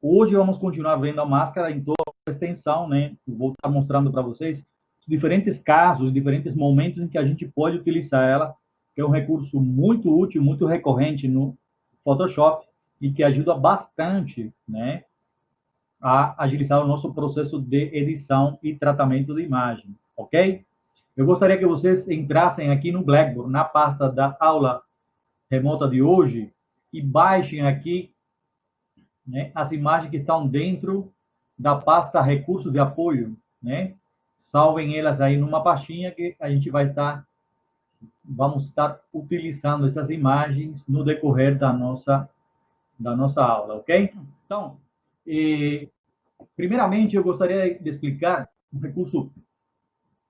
Hoje vamos continuar vendo a máscara em toda a extensão, né? Vou estar mostrando para vocês diferentes casos, diferentes momentos em que a gente pode utilizar ela, que é um recurso muito útil, muito recorrente no Photoshop e que ajuda bastante, né, a agilizar o nosso processo de edição e tratamento de imagem, ok? Eu gostaria que vocês entrassem aqui no Blackboard, na pasta da aula remota de hoje, e baixem aqui, né, as imagens que estão dentro da pasta Recursos de Apoio, né? Salvem elas aí numa pastinha que a gente vamos estar utilizando essas imagens no decorrer da nossa aula, ok? Então, primeiramente, eu gostaria de explicar um recurso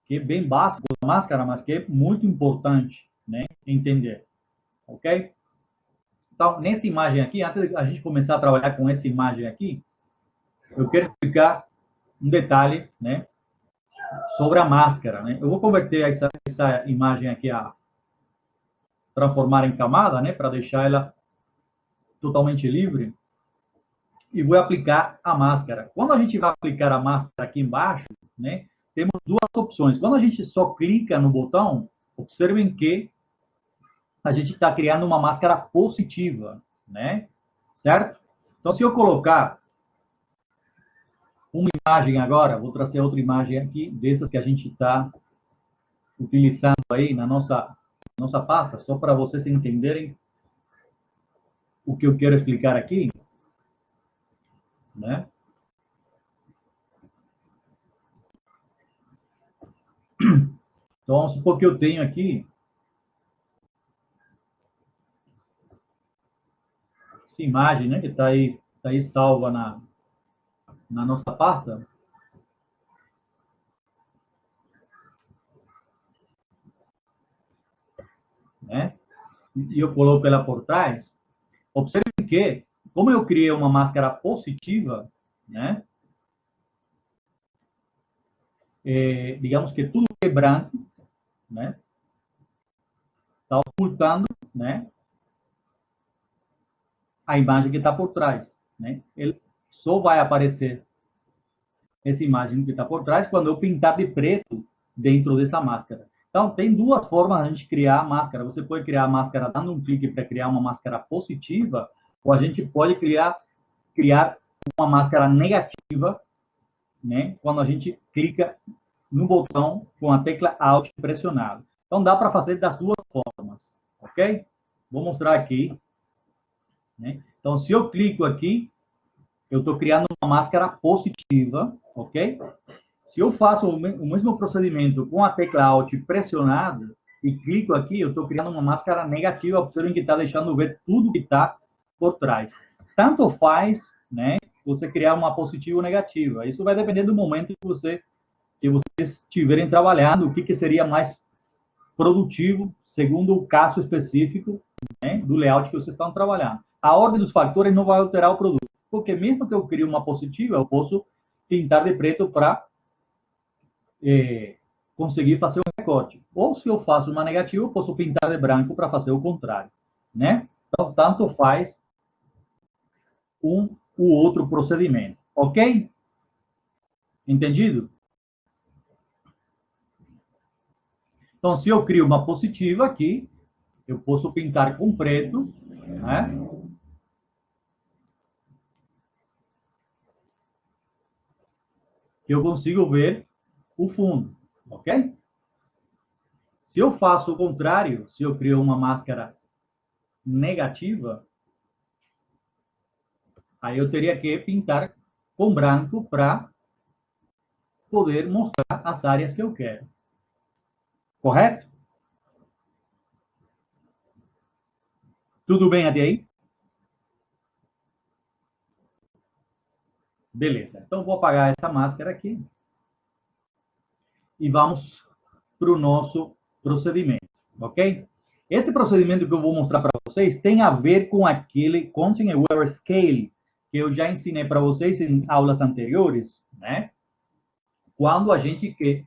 que é bem básico da máscara, mas que é muito importante, né, entender, ok? Então, nessa imagem aqui, antes de a gente começar a trabalhar com essa imagem aqui, eu quero explicar um detalhe, né, sobre a máscara, né? Eu vou converter essa imagem aqui a transformar em camada, né, para deixar ela totalmente livre, e vou aplicar a máscara. Quando a gente vai aplicar a máscara aqui embaixo, né, temos duas opções. Quando a gente só clica no botão, observem que a gente está criando uma máscara positiva, né? Certo? Então, se eu colocar uma imagem agora, vou trazer outra imagem aqui, dessas que a gente está utilizando aí na nossa pasta, só para vocês entenderem o que eu quero explicar aqui, né? Então, vamos supor que eu tenho aqui essa imagem, né, que está aí salva na nossa pasta. Né? E eu coloco ela por trás. Observe que, como eu criei uma máscara positiva, né, digamos que tudo que é branco, né, está ocultando, né, a imagem que está por trás, né? Ele só vai aparecer essa imagem que está por trás quando eu pintar de preto dentro dessa máscara. Então, tem duas formas de a gente criar a máscara. Você pode criar a máscara dando um clique para criar uma máscara positiva, ou a gente pode criar uma máscara negativa, né, quando a gente clica no botão com a tecla Alt pressionado. Então, dá para fazer das duas formas, ok? Vou mostrar aqui. Né? Então, se eu clico aqui, eu estou criando uma máscara positiva, ok? Se eu faço o mesmo procedimento com a tecla Alt pressionada e clico aqui, eu estou criando uma máscara negativa, observem que está deixando ver tudo que está por trás. Tanto faz, né, você criar uma positiva ou negativa. Isso vai depender do momento que vocês estiverem trabalhando, o que seria mais produtivo, segundo o caso específico, né, do layout que vocês estão trabalhando. A ordem dos fatores não vai alterar o produto, porque mesmo que eu crie uma positiva, eu posso pintar de preto para conseguir fazer um recorte. Ou se eu faço uma negativa, eu posso pintar de branco para fazer o contrário, né? Então, tanto faz o outro procedimento, ok? Entendido? Então, se eu crio uma positiva aqui, eu posso pintar com preto, né? Que eu consigo ver o fundo, ok? Se eu faço o contrário, se eu crio uma máscara negativa, aí eu teria que pintar com branco para poder mostrar as áreas que eu quero. Correto? Tudo bem até aí? Beleza. Então, vou apagar essa máscara aqui. E vamos para o nosso procedimento, ok? Esse procedimento que eu vou mostrar para vocês tem a ver com aquele Content Aware Scale que eu já ensinei para vocês em aulas anteriores, né? Quando a gente quer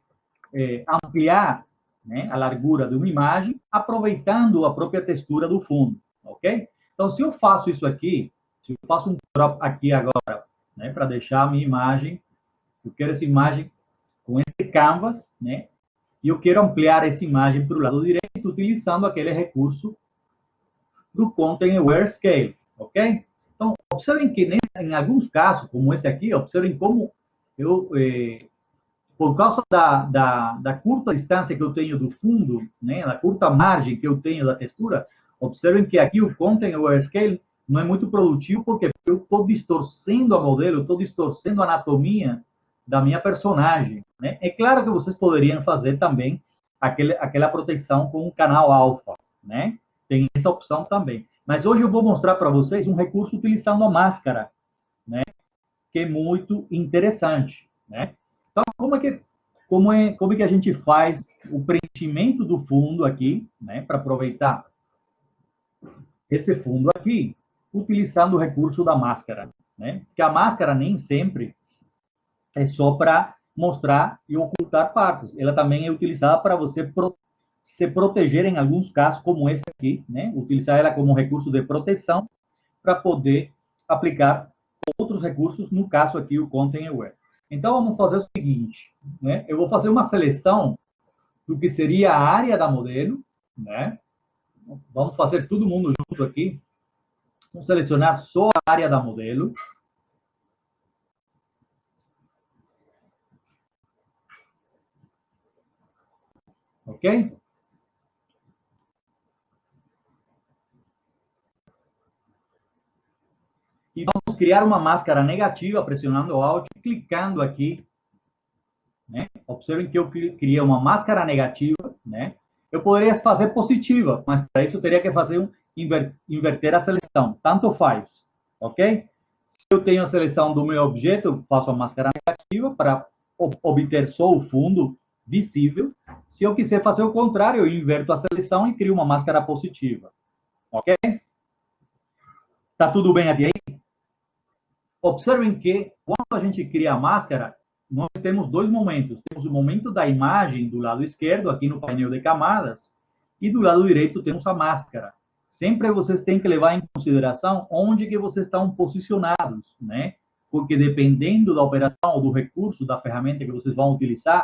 ampliar, né, a largura de uma imagem, aproveitando a própria textura do fundo, ok? Então, se eu faço isso aqui, se eu faço um crop aqui agora né, para deixar a minha imagem. Eu quero essa imagem com esse canvas, né, e eu quero ampliar essa imagem para o lado direito utilizando aquele recurso do Content Aware Scale, ok? Então, observem que em alguns casos, como esse aqui, observem como eu, por causa da curta distância que eu tenho do fundo, né, da curta margem que eu tenho da textura, observem que aqui o Content Aware Scale não é muito produtivo porque eu estou distorcendo a modelo, estou distorcendo a anatomia da minha personagem, né? É claro que vocês poderiam fazer também aquela proteção com um canal alfa, né? Tem essa opção também. Mas hoje eu vou mostrar para vocês um recurso utilizando a máscara, né? Que é muito interessante, né? Então, como é que a gente faz o preenchimento do fundo aqui, né? Para aproveitar esse fundo aqui, utilizando o recurso da máscara, né? Porque a máscara nem sempre é só para mostrar e ocultar partes. Ela também é utilizada para você se proteger em alguns casos, como esse aqui, né? Utilizar ela como recurso de proteção para poder aplicar outros recursos, no caso aqui o Content Aware. Então, vamos fazer o seguinte, né? Eu vou fazer uma seleção do que seria a área da modelo, né? Vamos fazer todo mundo junto aqui. Vamos selecionar só a área da modelo. Ok? E vamos criar uma máscara negativa, pressionando o Alt e clicando aqui, né? Observem que eu criei uma máscara negativa, né? Eu poderia fazer positiva, mas para isso eu teria que fazer inverter a seleção. Tanto faz, ok? Se eu tenho a seleção do meu objeto, eu faço a máscara negativa para obter só o fundo visível. Se eu quiser fazer o contrário, eu inverto a seleção e crio uma máscara positiva, ok? Tá tudo bem até aí? Observem que quando a gente cria a máscara, nós temos dois momentos. Temos o momento da imagem do lado esquerdo, aqui no painel de camadas, e do lado direito temos a máscara. Sempre vocês têm que levar em consideração onde que vocês estão posicionados, né? Porque dependendo da operação ou do recurso, da ferramenta que vocês vão utilizar,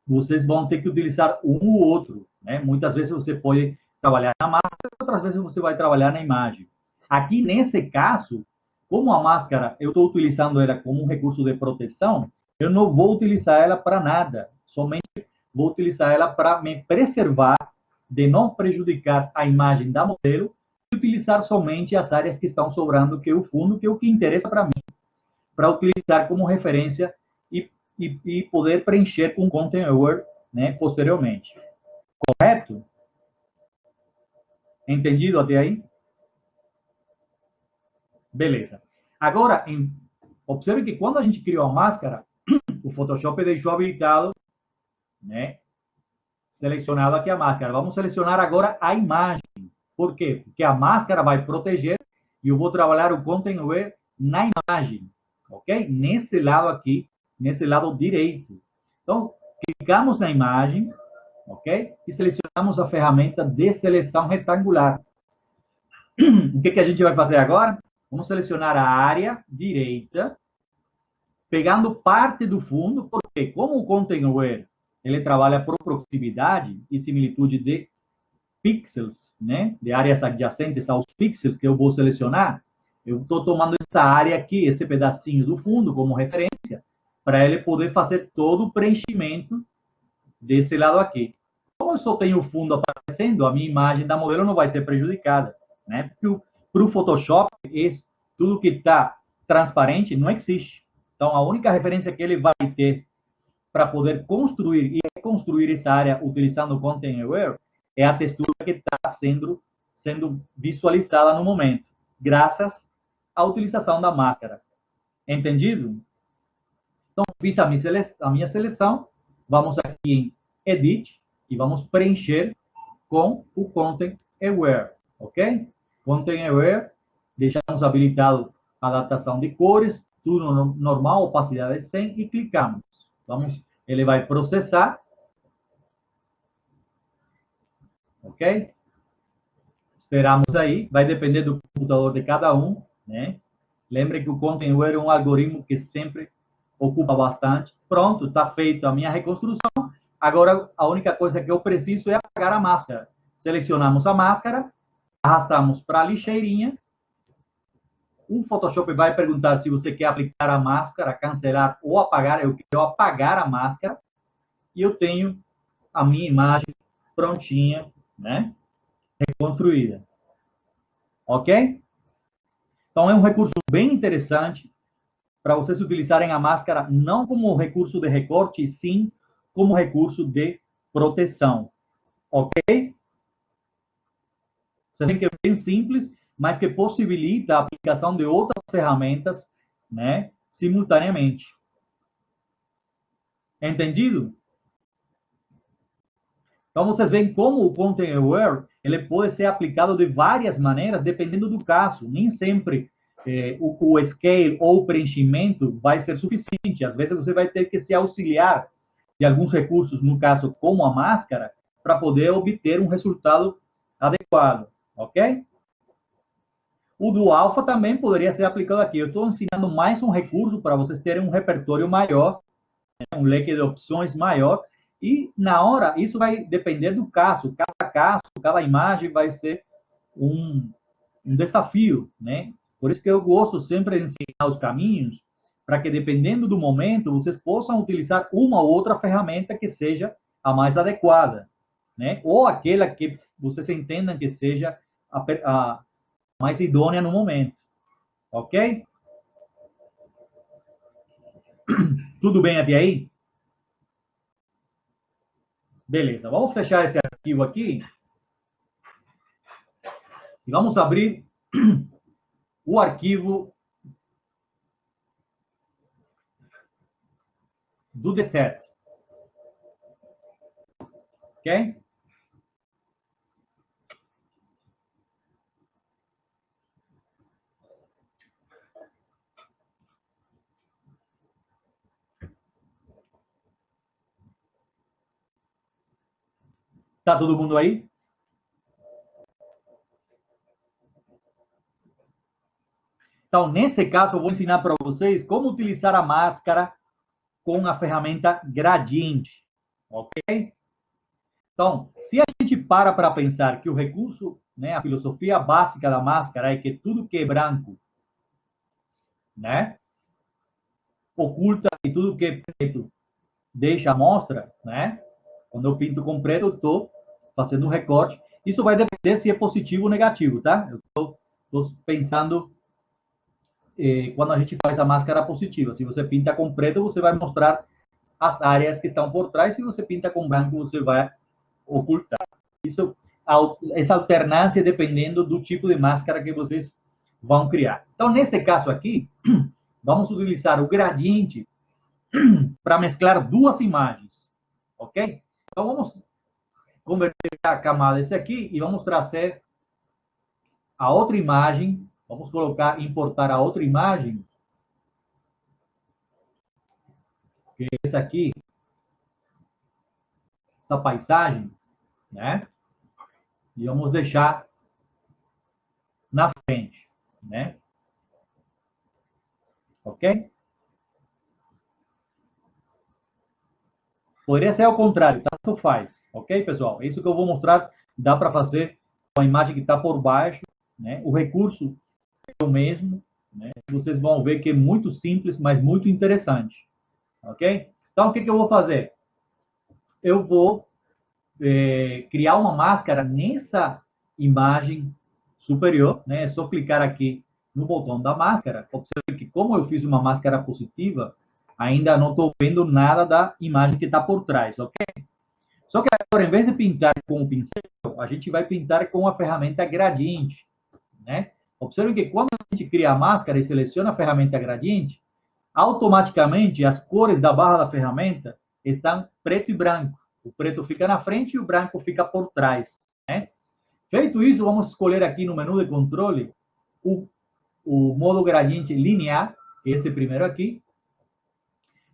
vocês vão ter que utilizar um ou outro, né? Muitas vezes você pode trabalhar na máscara, outras vezes você vai trabalhar na imagem. Aqui, nesse caso, como a máscara, eu estou utilizando ela como um recurso de proteção, eu não vou utilizar ela para nada, somente vou utilizar ela para me preservar de não prejudicar a imagem da modelo e utilizar somente as áreas que estão sobrando, que é o fundo, que é o que interessa para mim, para utilizar como referência e poder preencher com Content Aware, né, posteriormente. Correto? Entendido até aí? Beleza. Agora, observe que quando a gente criou a máscara, o Photoshop deixou habilitado, né, selecionado aqui a máscara. Vamos selecionar agora a imagem. Por quê? Porque a máscara vai proteger e eu vou trabalhar o Content Aware na imagem, ok? Nesse lado aqui, nesse lado direito. Então, clicamos na imagem, ok? E selecionamos a ferramenta de seleção retangular. O que a gente vai fazer agora? Vamos selecionar a área direita, pegando parte do fundo, porque como o Content Aware ele trabalha por proximidade e similitude de pixels, né, de áreas adjacentes aos pixels que eu vou selecionar, eu estou tomando essa área aqui, esse pedacinho do fundo como referência, para ele poder fazer todo o preenchimento desse lado aqui. Como eu só tenho o fundo aparecendo, a minha imagem da modelo não vai ser prejudicada, né? Porque para o Photoshop, tudo que está transparente não existe. Então, a única referência que ele vai ter para poder construir e reconstruir essa área utilizando o Content Aware é a textura que está sendo visualizada no momento, graças à utilização da máscara. Entendido? Então, fiz a minha seleção, vamos aqui em Edit e vamos preencher com o Content Aware, ok? Content Aware, deixamos habilitado a adaptação de cores, tudo normal, opacidade 100 e clicamos. Vamos, ele vai processar, ok? Esperamos aí, vai depender do computador de cada um, né? Lembre que o Content Aware é um algoritmo que sempre ocupa bastante. Pronto, está feita a minha reconstrução. Agora, a única coisa que eu preciso é apagar a máscara. Selecionamos a máscara, arrastamos para a lixeirinha. O Photoshop vai perguntar se você quer aplicar a máscara, cancelar ou apagar. Eu quero apagar a máscara. E eu tenho a minha imagem prontinha, né? Reconstruída. Ok? Então, é um recurso bem interessante para vocês utilizarem a máscara não como recurso de recorte, sim como recurso de proteção. Ok? Você vê que é bem simples, mas que possibilita a aplicação de outras ferramentas, né, simultaneamente. Entendido? Então, vocês veem como o Content Aware ele pode ser aplicado de várias maneiras, dependendo do caso. Nem sempre o scale ou o preenchimento vai ser suficiente. Às vezes, você vai ter que se auxiliar de alguns recursos, no caso, como a máscara, para poder obter um resultado adequado. Ok? O do alfa também poderia ser aplicado aqui. Eu estou ensinando mais um recurso para vocês terem um repertório maior, né, um leque de opções maior. E, na hora, isso vai depender do caso. Cada caso, cada imagem vai ser um desafio, né? Por isso que eu gosto sempre de ensinar os caminhos, para que, dependendo do momento, vocês possam utilizar uma ou outra ferramenta que seja a mais adequada, né? Ou aquela que vocês entendam que seja a mais idônea no momento. Ok? Tudo bem até aí? Beleza, vamos fechar esse arquivo aqui e vamos abrir o arquivo do D7. Ok? Tá todo mundo aí? Então, nesse caso, eu vou ensinar para vocês como utilizar a máscara com a ferramenta Gradiente. Ok? Então, se a gente para pensar que o recurso, né, a filosofia básica da máscara é que tudo que é branco, né, oculta e tudo que é preto deixa a mostra, né? Quando eu pinto com preto, eu estou fazendo um recorte. Isso vai depender se é positivo ou negativo, tá? Eu estou pensando quando a gente faz a máscara positiva. Se você pinta com preto, você vai mostrar as áreas que estão por trás. Se você pinta com branco, você vai ocultar. Isso, essa alternância dependendo do tipo de máscara que vocês vão criar. Então, nesse caso aqui, vamos utilizar o gradiente para mesclar duas imagens, ok? Então, vamos converter a camada esse aqui e vamos trazer a outra imagem. Vamos colocar, importar a outra imagem, que é essa aqui, essa paisagem, né? E vamos deixar na frente, né? Ok? Poderia ser ao contrário, tanto faz. Ok, pessoal? Isso que eu vou mostrar, dá para fazer com a imagem que está por baixo, né? O recurso é o mesmo, né? Vocês vão ver que é muito simples, mas muito interessante. Ok? Então, o que eu vou fazer? Eu vou criar uma máscara nessa imagem superior, né? É só clicar aqui no botão da máscara. Observe que como eu fiz uma máscara positiva, ainda não estou vendo nada da imagem que está por trás, ok? Só que agora, em vez de pintar com o pincel, a gente vai pintar com a ferramenta gradiente, né? Observe que quando a gente cria a máscara e seleciona a ferramenta gradiente, automaticamente as cores da barra da ferramenta estão preto e branco. O preto fica na frente e o branco fica por trás, né? Feito isso, vamos escolher aqui no menu de controle o modo gradiente linear, esse primeiro aqui.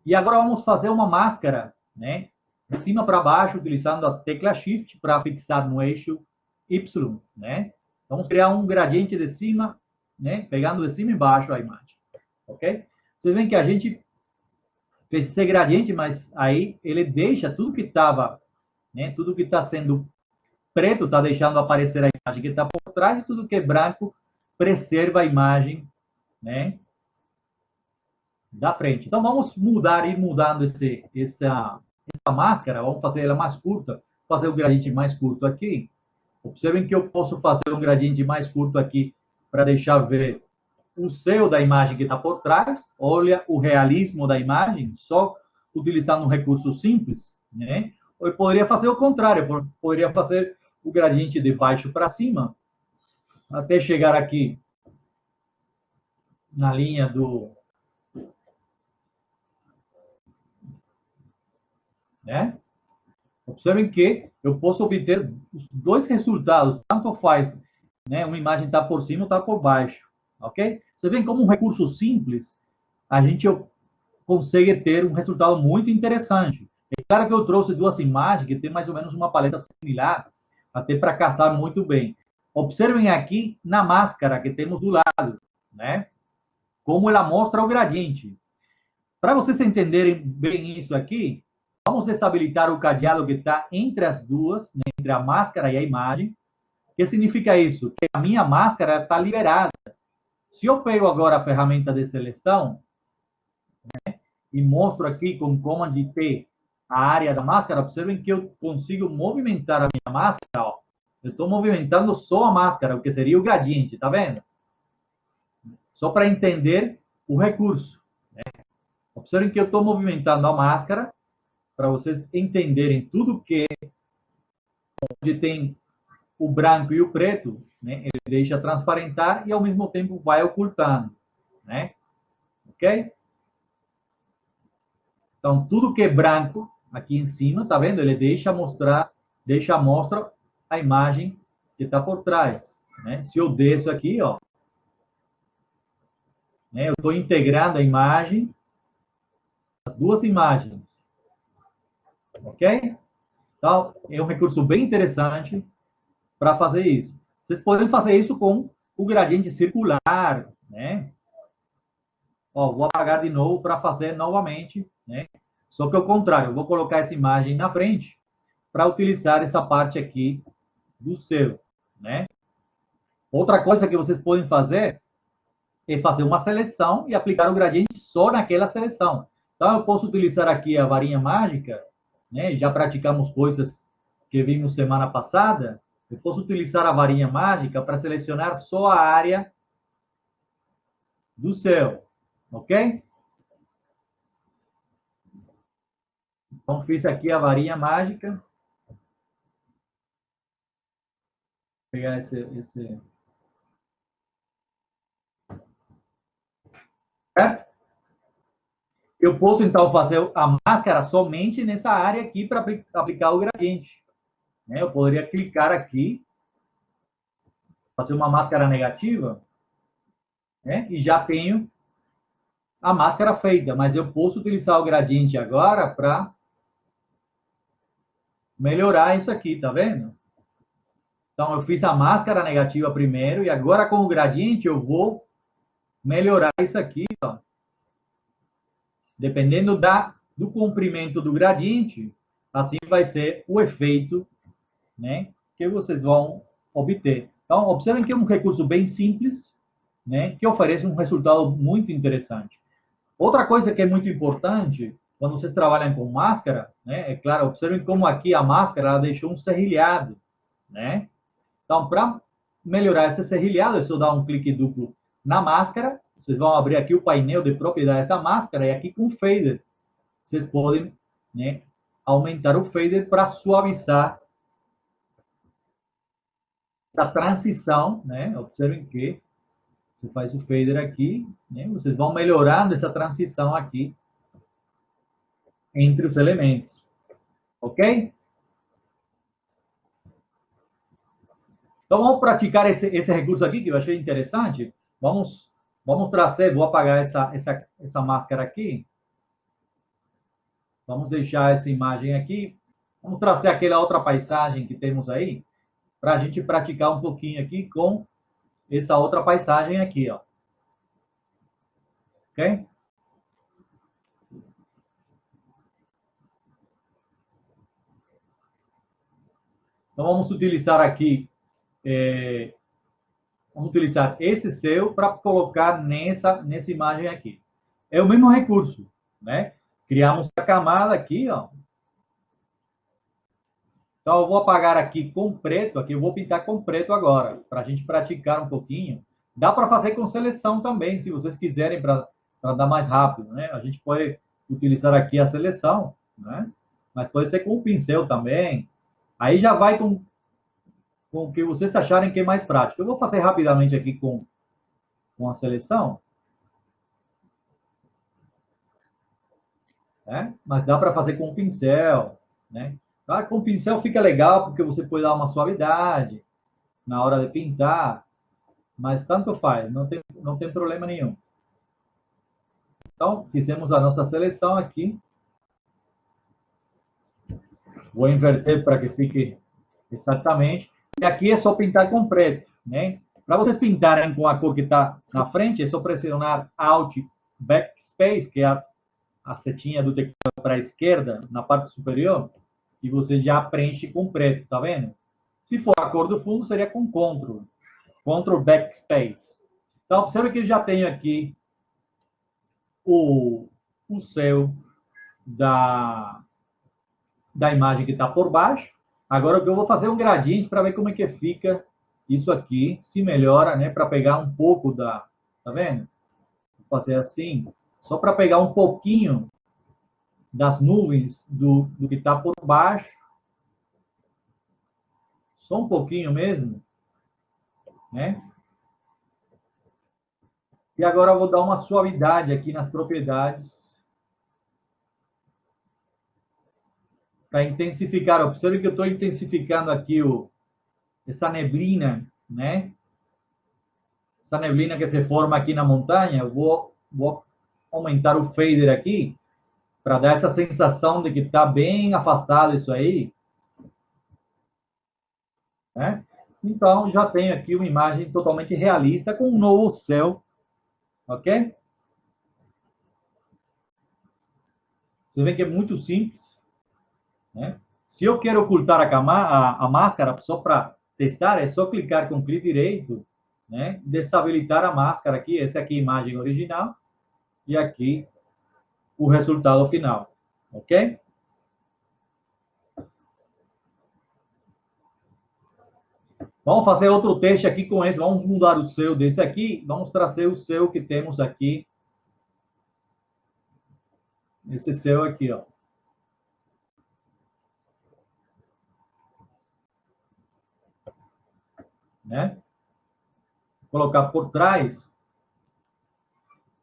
E agora vamos fazer uma máscara, né? De cima para baixo, utilizando a tecla Shift para fixar no eixo Y, né? Vamos criar um gradiente de cima né? Pegando de cima e embaixo a imagem, ok? Vocês veem que a gente fez esse gradiente, mas aí ele deixa tudo que estava, né? Tudo que está sendo preto está deixando aparecer a imagem que está por trás, e tudo que é branco preserva a imagem, né? Da frente. Então vamos mudar, ir mudando essa máscara, vamos fazer ela mais curta, fazer o gradiente mais curto aqui. Observem que eu posso fazer um gradiente mais curto aqui para deixar ver o céu da imagem que está por trás. Olha o realismo da imagem, só utilizando um recurso simples, né? Ou eu poderia fazer o contrário, eu poderia fazer o gradiente de baixo para cima, até chegar aqui na linha do, né? Observem que eu posso obter os dois resultados, tanto faz, né? Uma imagem está por cima ou está por baixo, ok? Você vê como um recurso simples, a gente consegue ter um resultado muito interessante. É claro que eu trouxe duas imagens que têm mais ou menos uma paleta similar, até para caçar muito bem. Observem aqui na máscara que temos do lado, né? Como ela mostra o gradiente. Para vocês entenderem bem isso aqui, vamos desabilitar o cadeado que está entre as duas, né, entre a máscara e a imagem. O que significa isso? Que a minha máscara está liberada. Se eu pego agora a ferramenta de seleção, né, e mostro aqui com Command T a área da máscara, observem que eu consigo movimentar a minha máscara. Ó. Eu estou movimentando só a máscara, o que seria o gradiente, tá vendo? Só para entender o recurso. Né? Observem que eu estou movimentando a máscara para vocês entenderem tudo que onde tem o branco e o preto, né? Ele deixa transparentar e ao mesmo tempo vai ocultando, né? Ok? Então tudo que é branco aqui em cima, tá vendo? Ele deixa mostrar, deixa mostra a imagem que está por trás, né? Se eu desço aqui, ó, né? Eu estou integrando a imagem, as duas imagens, ok? Então é um recurso bem interessante para fazer isso. Vocês podem fazer isso com o gradiente circular, né? Ó, vou apagar de novo para fazer novamente, né? Só que ao contrário, eu vou colocar essa imagem na frente para utilizar essa parte aqui do céu, né? Outra coisa que vocês podem fazer é fazer uma seleção e aplicar o gradiente só naquela seleção. Então, eu posso utilizar aqui a varinha mágica, né? Já praticamos coisas que vimos semana passada. Eu posso utilizar a varinha mágica para selecionar só a área do céu, ok? Então, fiz aqui a varinha mágica. Vou pegar esse... Certo? Eu posso, então, fazer a máscara somente nessa área aqui para aplicar o gradiente. Né? Eu poderia clicar aqui, fazer uma máscara negativa, né? E já tenho a máscara feita, mas eu posso utilizar o gradiente agora para melhorar isso aqui, tá vendo? Então, eu fiz a máscara negativa primeiro e agora com o gradiente eu vou melhorar isso aqui, ó. Dependendo do comprimento do gradiente, assim vai ser o efeito, né, que vocês vão obter. Então, observem que é um recurso bem simples, né, que oferece um resultado muito interessante. Outra coisa que é muito importante, quando vocês trabalham com máscara, né, é claro, observem como aqui a máscara ela deixou um serrilhado, né? Então, para melhorar esse serrilhado, é só dar um clique duplo na máscara, vocês vão abrir aqui o painel de propriedades da máscara e aqui com fader, vocês podem, né, aumentar o fader para suavizar essa transição, né? Observem que você faz o fader aqui, né? Vocês vão melhorando essa transição aqui entre os elementos, ok? Então vamos praticar esse recurso aqui que eu achei interessante. Vamos trazer, vou apagar essa máscara aqui. Vamos deixar essa imagem aqui. Vamos trazer aquela outra paisagem que temos aí, para a gente praticar um pouquinho aqui com essa outra paisagem aqui, ó. Ok? Então, vamos utilizar aqui, vamos utilizar esse céu para colocar nessa imagem aqui. É o mesmo recurso, né? Criamos a camada aqui, ó. Então, eu vou apagar aqui com preto, aqui eu vou pintar com preto agora, para a gente praticar um pouquinho. Dá para fazer com seleção também, se vocês quiserem, para andar mais rápido, né? A gente pode utilizar aqui a seleção, né? Mas pode ser com o pincel também. Aí já vai com o que vocês acharem que é mais prático. Eu vou fazer rapidamente aqui com a seleção, né? Mas dá para fazer com o pincel, né? Claro, com o pincel fica legal, porque você pode dar uma suavidade na hora de pintar, mas tanto faz, não tem problema nenhum. Então, fizemos a nossa seleção aqui. Vou inverter para que fique exatamente. E aqui é só pintar com preto, né? Para vocês pintarem com a cor que está na frente, é só pressionar Alt Backspace, que é a setinha do teclado para a esquerda, na parte superior, e você já preenche com preto, tá vendo? Se for a cor do fundo, seria com Ctrl Backspace. Então, observe que eu já tenho aqui o céu da imagem que está por baixo. Agora eu vou fazer um gradiente para ver como é que fica isso aqui, se melhora, né? Para pegar um pouco tá vendo? Vou fazer assim, só para pegar um pouquinho das nuvens do que está por baixo. Só um pouquinho mesmo, né? E agora eu vou dar uma suavidade aqui nas propriedades para intensificar. Observe que eu estou intensificando aqui essa neblina, né? Essa neblina que se forma aqui na montanha. Eu vou aumentar o fader aqui para dar essa sensação de que está bem afastado isso aí, né? Então, já tenho aqui uma imagem totalmente realista com um novo céu, ok? Você vê que é muito simples, né? Se eu quero ocultar a máscara só para testar, é só clicar com clique direito, né? Desabilitar a máscara aqui. Essa aqui é a imagem original e aqui o resultado final, ok? Vamos fazer outro teste aqui com esse. Vamos mudar o céu desse aqui. Vamos trazer o céu que temos aqui. Esse céu aqui, ó. Né? Vou colocar por trás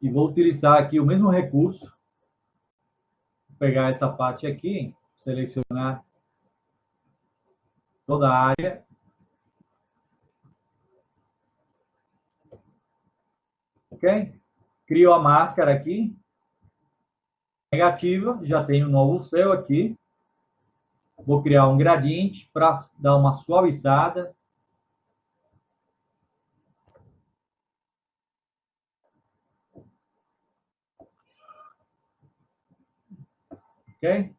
e vou utilizar aqui o mesmo recurso. Vou pegar essa parte aqui, selecionar toda a área. Ok? Crio a máscara aqui. Negativa, já tenho um novo céu aqui. Vou criar um gradiente para dar uma suavizada. Ok?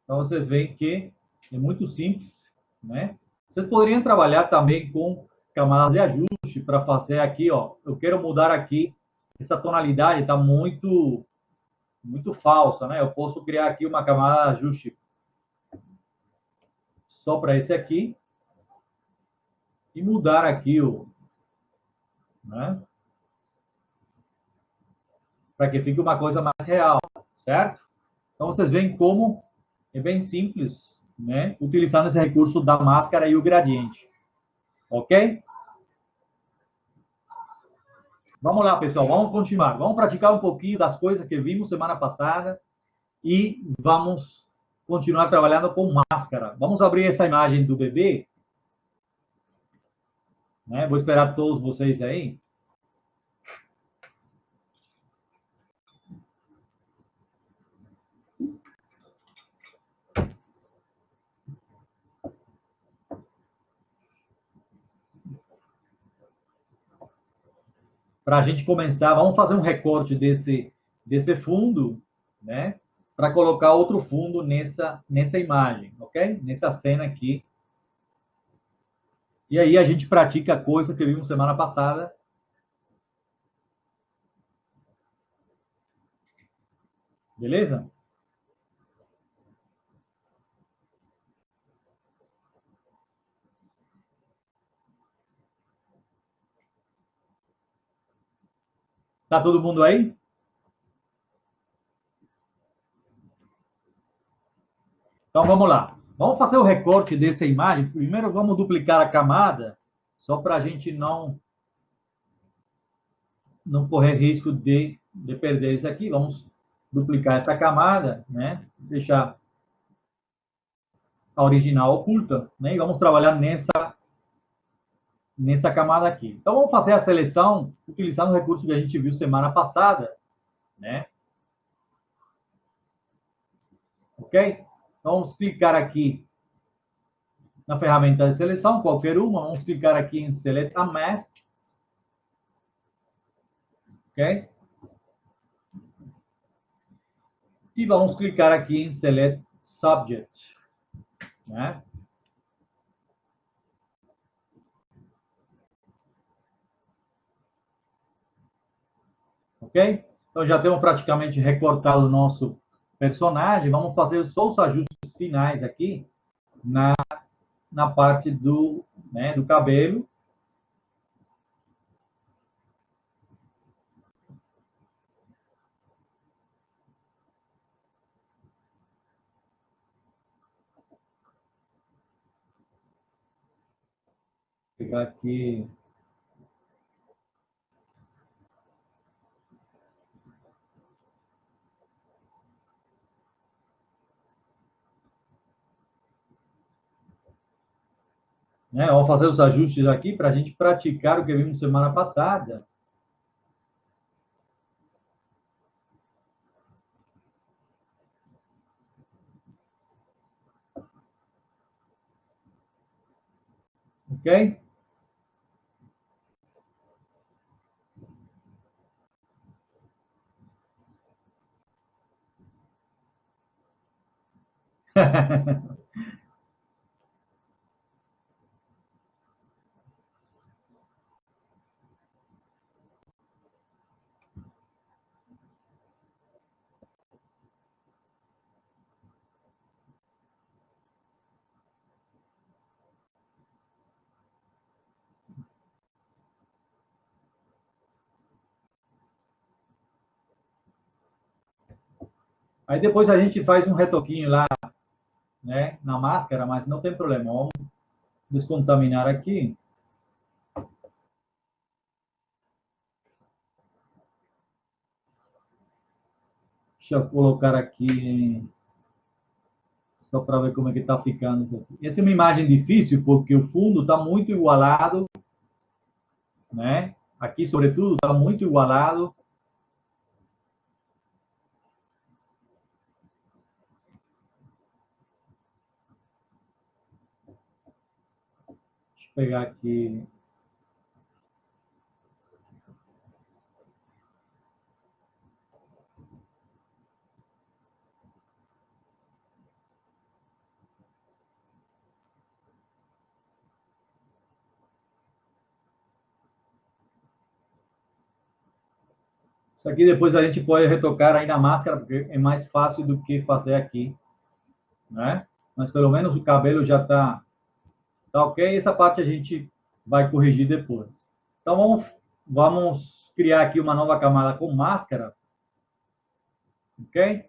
Então, vocês veem que é muito simples, né? Vocês poderiam trabalhar também com camadas de ajuste para fazer aqui, ó. Eu quero mudar aqui essa tonalidade, está muito falsa, né? Eu posso criar aqui uma camada de ajuste só para esse aqui e mudar aqui né? Para que fique uma coisa mais real, certo? Então vocês veem como é bem simples, né? Utilizando esse recurso da máscara e o gradiente, ok? Vamos lá, pessoal, vamos continuar. Vamos praticar um pouquinho das coisas que vimos semana passada e vamos continuar trabalhando com máscara. Vamos abrir essa imagem do bebê, né? Vou esperar todos vocês aí. para a gente começar, vamos fazer um recorte desse fundo, né? Para colocar outro fundo nessa imagem, ok? Nessa cena aqui. E aí a gente pratica a coisa que vimos semana passada. Beleza? Tá todo mundo aí? Então vamos lá. Vamos fazer o recorte dessa imagem. Primeiro vamos duplicar a camada, só para a gente não correr risco de perder isso aqui. Vamos duplicar essa camada, né? Deixar a original oculta, né? E vamos trabalhar nessa camada aqui. Então vamos fazer a seleção utilizando o recurso que a gente viu semana passada, né? Ok? Então vamos clicar aqui na ferramenta de seleção, qualquer uma. Vamos clicar aqui em Select a Mask, ok? E vamos clicar aqui em Select Subject, né? Ok? Então já temos praticamente recortado o nosso personagem. Vamos fazer só os ajustes finais aqui na parte do cabelo. Vou pegar aqui. Né? Vamos fazer os ajustes aqui para a gente praticar o que vimos semana passada. Ok? Aí depois a gente faz um retoquinho lá, né, na máscara, mas não tem problema. Vamos descontaminar aqui. Deixa eu colocar aqui só para ver como é que está ficando isso aqui. Essa é uma imagem difícil porque o fundo está muito igualado, né? Aqui, sobretudo, está muito igualado. Deixa eu pegar aqui. Isso aqui depois a gente pode retocar aí na máscara, porque é mais fácil do que fazer aqui, né? Mas pelo menos o cabelo já tá ok. Essa parte a gente vai corrigir depois. Então vamos criar aqui uma nova camada com máscara, ok?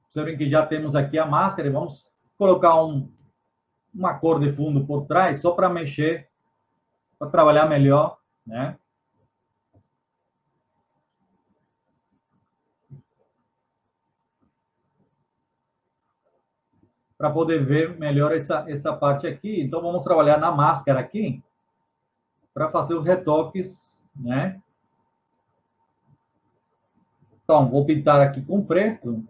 Observem que já temos aqui a máscara e vamos colocar uma cor de fundo por trás, só para mexer, para trabalhar melhor, né? Para poder ver melhor essa parte aqui. Então, vamos trabalhar na máscara aqui, para fazer os retoques, né? Então, vou pintar aqui com preto.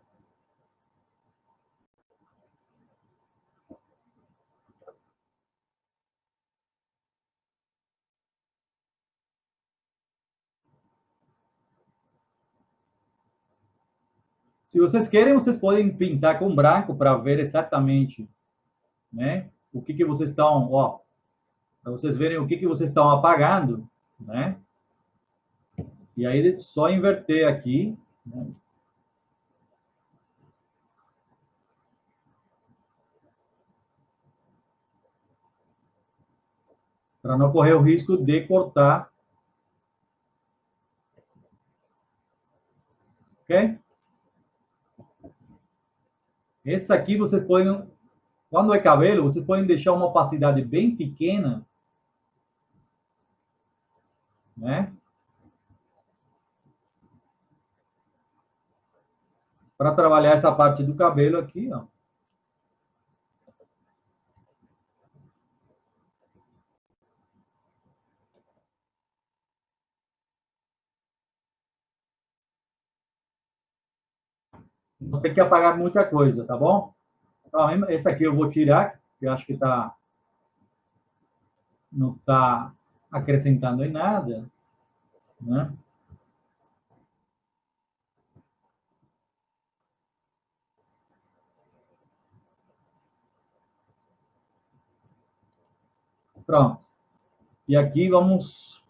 Se vocês querem, vocês podem pintar com branco para ver exatamente, né, o que que vocês estão, ó, para vocês verem o que que vocês estão apagando, né? E aí só inverter aqui, né? Para não correr o risco de cortar, ok? Esse aqui vocês podem, quando é cabelo, vocês podem deixar uma opacidade bem pequena, né? Para trabalhar essa parte do cabelo aqui, ó. Não tem que apagar muita coisa, tá bom? Então, esse aqui eu vou tirar, que eu acho que não está acrescentando em nada, né? Pronto. E aqui vamos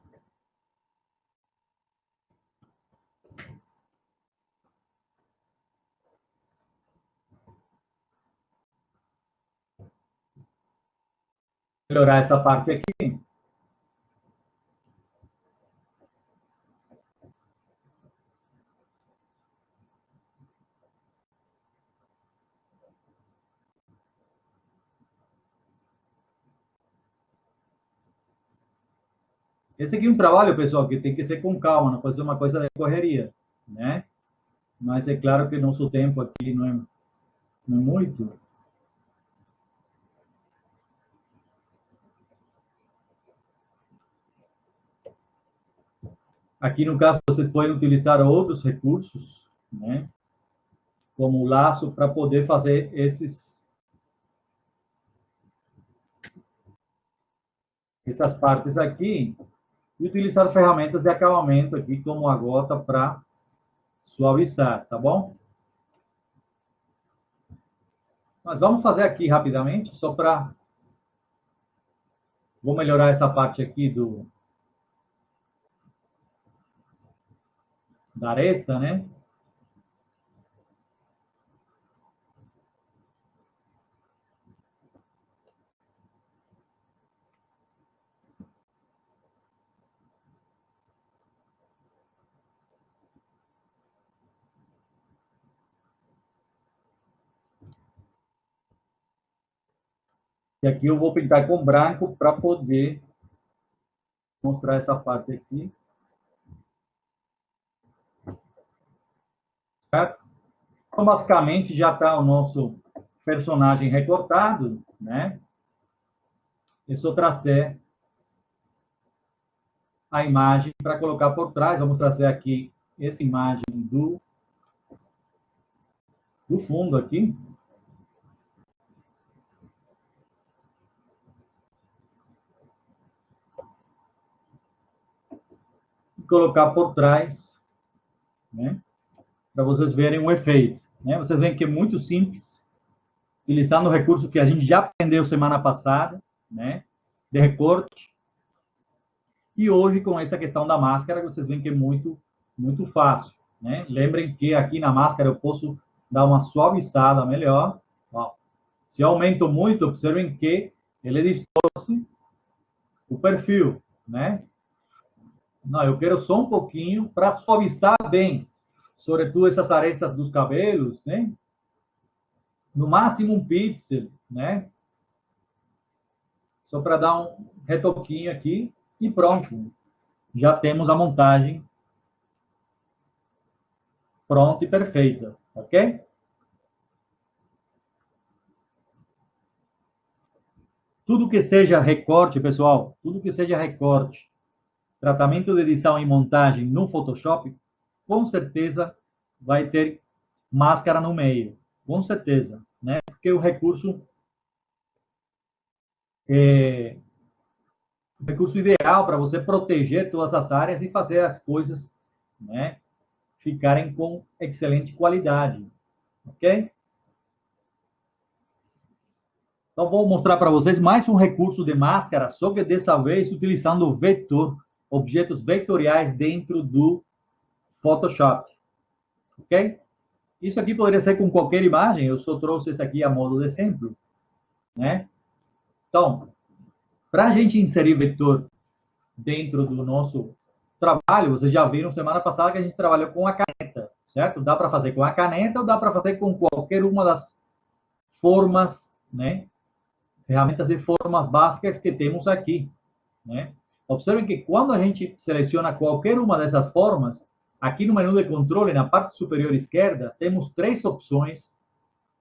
melhorar essa parte aqui. Esse aqui é um trabalho, pessoal, que tem que ser com calma, não pode ser uma coisa de correria, né? Mas é claro que nosso tempo aqui não é muito. Aqui, no caso, vocês podem utilizar outros recursos, né? Como o laço, para poder fazer essas partes aqui e utilizar ferramentas de acabamento aqui, como a gota, para suavizar, tá bom? Mas vamos fazer aqui rapidamente, só para... Vou melhorar essa parte aqui da aresta, né? E aqui eu vou pintar com branco para poder mostrar essa parte aqui, certo? Então, basicamente, já está o nosso personagem recortado, né? É só trazer a imagem para colocar por trás. Vamos trazer aqui essa imagem do fundo aqui. E colocar por trás, né? Para vocês verem o efeito, né? Vocês veem que é muito simples, utilizando o recurso que a gente já aprendeu semana passada, né? De recorte. E hoje, com essa questão da máscara, vocês veem que é muito fácil, né? Lembrem que aqui na máscara eu posso dar uma suavizada melhor. Ó, se eu aumento muito, observem que ele distorce o perfil, né? Não, eu quero só um pouquinho para suavizar bem, sobretudo essas arestas dos cabelos, né? No máximo um pixel, né? Só para dar um retoquinho aqui e pronto. Já temos a montagem pronta e perfeita, ok? Tudo que seja recorte, pessoal, tudo que seja recorte, tratamento de edição e montagem no Photoshop, com certeza vai ter máscara no meio, com certeza, né? Porque é o recurso ideal para você proteger todas as áreas e fazer as coisas, né, ficarem com excelente qualidade, ok? Então, vou mostrar para vocês mais um recurso de máscara, só que dessa vez utilizando o vetor, objetos vetoriais dentro do Photoshop, ok? Isso aqui poderia ser com qualquer imagem, eu só trouxe esse aqui a modo de exemplo, né? Então, para a gente inserir vetor dentro do nosso trabalho, vocês já viram semana passada que a gente trabalhou com a caneta, certo? Dá para fazer com a caneta ou dá para fazer com qualquer uma das formas, né? Ferramentas de formas básicas que temos aqui, né? Observem que quando a gente seleciona qualquer uma dessas formas, aqui no menu de controle, na parte superior esquerda, temos três opções,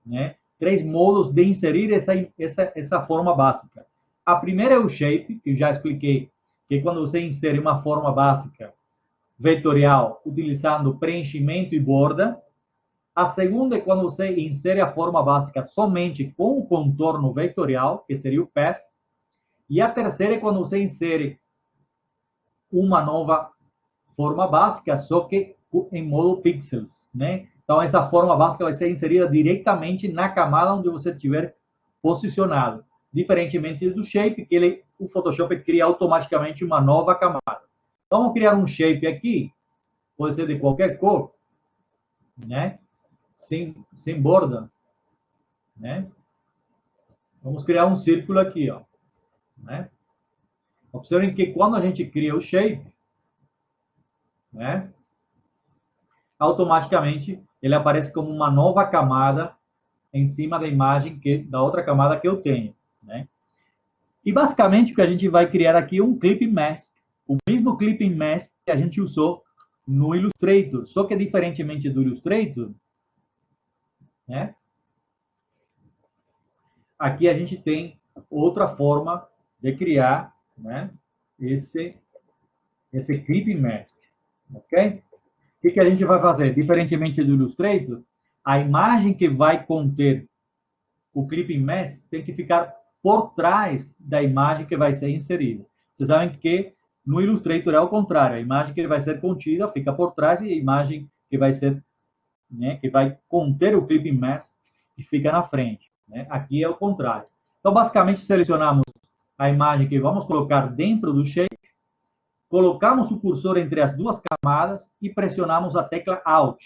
né? Três modos de inserir essa forma básica. A primeira é o shape, que eu já expliquei, que quando você insere uma forma básica vetorial utilizando preenchimento e borda. A segunda é quando você insere a forma básica somente com o contorno vetorial, que seria o path. E a terceira é quando você insere uma nova forma básica, só que em modo pixels, né? Então, essa forma básica vai ser inserida diretamente na camada onde você estiver posicionado. Diferentemente do shape, que o Photoshop cria automaticamente uma nova camada. Então, vamos criar um shape aqui, pode ser de qualquer cor, né? Sem borda, né? Vamos criar um círculo aqui, ó, né? Observem que quando a gente cria o shape, né? Automaticamente ele aparece como uma nova camada em cima da imagem da outra camada que eu tenho, né? E basicamente o que a gente vai criar aqui é um clipping mask, o mesmo clipping mask que a gente usou no Illustrator, só que diferentemente do Illustrator, né? Aqui a gente tem outra forma de criar, né? Esse clipping mask, ok? O que a gente vai fazer? Diferentemente do Illustrator, a imagem que vai conter o clipping mask tem que ficar por trás da imagem que vai ser inserida. Vocês sabem que no Illustrator é o contrário, a imagem que vai ser contida fica por trás e a imagem que vai ser, né, que vai conter o clipping mask que fica na frente, né? Aqui é o contrário. Então, basicamente, selecionamos a imagem que vamos colocar dentro do shape, colocamos o cursor entre as duas camadas e pressionamos a tecla Alt.